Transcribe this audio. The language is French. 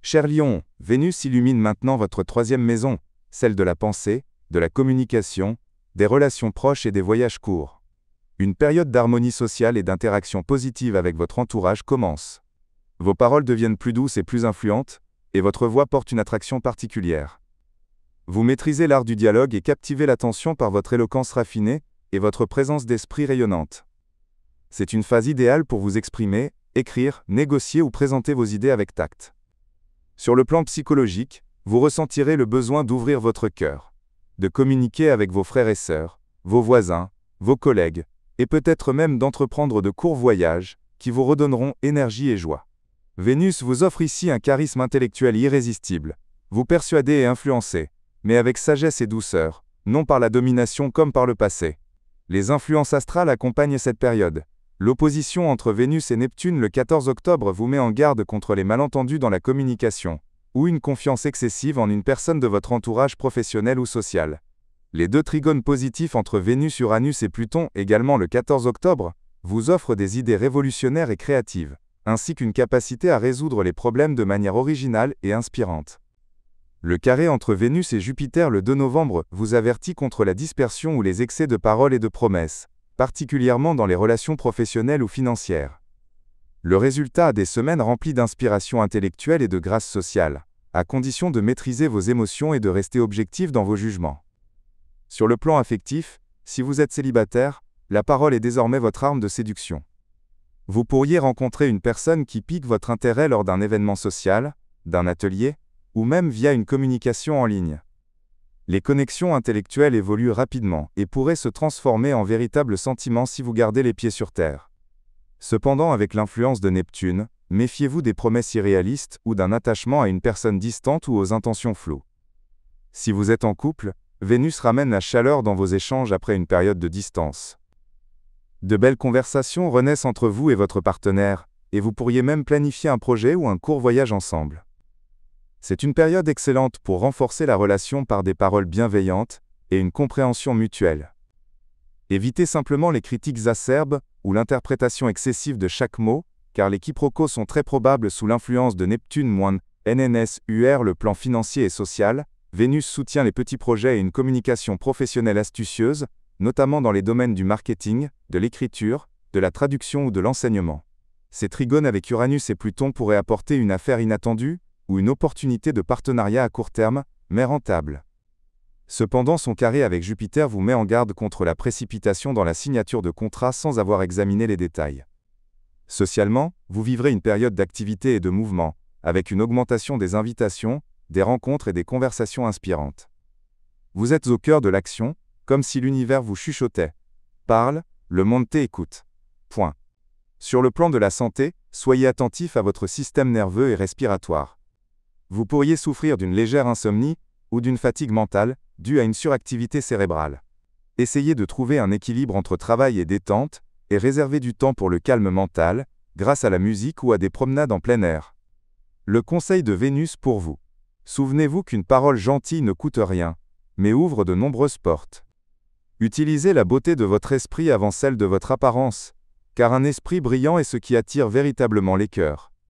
Cher Lion, Vénus illumine maintenant votre troisième maison, celle de la pensée, de la communication, des relations proches et des voyages courts. Une période d'harmonie sociale et d'interaction positive avec votre entourage commence. Vos paroles deviennent plus douces et plus influentes, et votre voix porte une attraction particulière. Vous maîtrisez l'art du dialogue et captivez l'attention par votre éloquence raffinée et votre présence d'esprit rayonnante. C'est une phase idéale pour vous exprimer, écrire, négocier ou présenter vos idées avec tact. Sur le plan psychologique, vous ressentirez le besoin d'ouvrir votre cœur, de communiquer avec vos frères et sœurs, vos voisins, vos collègues, et peut-être même d'entreprendre de courts voyages, qui vous redonneront énergie et joie. Vénus vous offre ici un charisme intellectuel irrésistible, vous persuadez et influencez, mais avec sagesse et douceur, non par la domination comme par le passé. Les influences astrales accompagnent cette période. L'opposition entre Vénus et Neptune le 14 octobre vous met en garde contre les malentendus dans la communication, ou une confiance excessive en une personne de votre entourage professionnel ou social. Les deux trigones positifs entre Vénus, Uranus et Pluton, également le 14 octobre, vous offrent des idées révolutionnaires et créatives, ainsi qu'une capacité à résoudre les problèmes de manière originale et inspirante. Le carré entre Vénus et Jupiter le 2 novembre vous avertit contre la dispersion ou les excès de paroles et de promesses, particulièrement dans les relations professionnelles ou financières. Le résultat a des semaines remplies d'inspiration intellectuelle et de grâce sociale, à condition de maîtriser vos émotions et de rester objectif dans vos jugements. Sur le plan affectif, si vous êtes célibataire, la parole est désormais votre arme de séduction. Vous pourriez rencontrer une personne qui pique votre intérêt lors d'un événement social, d'un atelier, ou même via une communication en ligne. Les connexions intellectuelles évoluent rapidement et pourraient se transformer en véritables sentiments si vous gardez les pieds sur terre. Cependant, avec l'influence de Neptune, méfiez-vous des promesses irréalistes ou d'un attachement à une personne distante ou aux intentions floues. Si vous êtes en couple, Vénus ramène la chaleur dans vos échanges après une période de distance. De belles conversations renaissent entre vous et votre partenaire, et vous pourriez même planifier un projet ou un court voyage ensemble. C'est une période excellente pour renforcer la relation par des paroles bienveillantes et une compréhension mutuelle. Évitez simplement les critiques acerbes ou l'interprétation excessive de chaque mot, car les quiproquos sont très probables sous l'influence de Neptune -NNS-UR. Le plan financier et social, Vénus soutient les petits projets et une communication professionnelle astucieuse, notamment dans les domaines du marketing, de l'écriture, de la traduction ou de l'enseignement. Ces trigones avec Uranus et Pluton pourraient apporter une affaire inattendue, ou une opportunité de partenariat à court terme, mais rentable. Cependant, son carré avec Jupiter vous met en garde contre la précipitation dans la signature de contrats sans avoir examiné les détails. Socialement, vous vivrez une période d'activité et de mouvement, avec une augmentation des invitations, des rencontres et des conversations inspirantes. Vous êtes au cœur de l'action, comme si l'univers vous chuchotait. Parle, le monde t'écoute. Point. Sur le plan de la santé, soyez attentif à votre système nerveux et respiratoire. Vous pourriez souffrir d'une légère insomnie ou d'une fatigue mentale due à une suractivité cérébrale. Essayez de trouver un équilibre entre travail et détente et réservez du temps pour le calme mental, grâce à la musique ou à des promenades en plein air. Le conseil de Vénus pour vous. Souvenez-vous qu'une parole gentille ne coûte rien, mais ouvre de nombreuses portes. Utilisez la beauté de votre esprit avant celle de votre apparence, car un esprit brillant est ce qui attire véritablement les cœurs.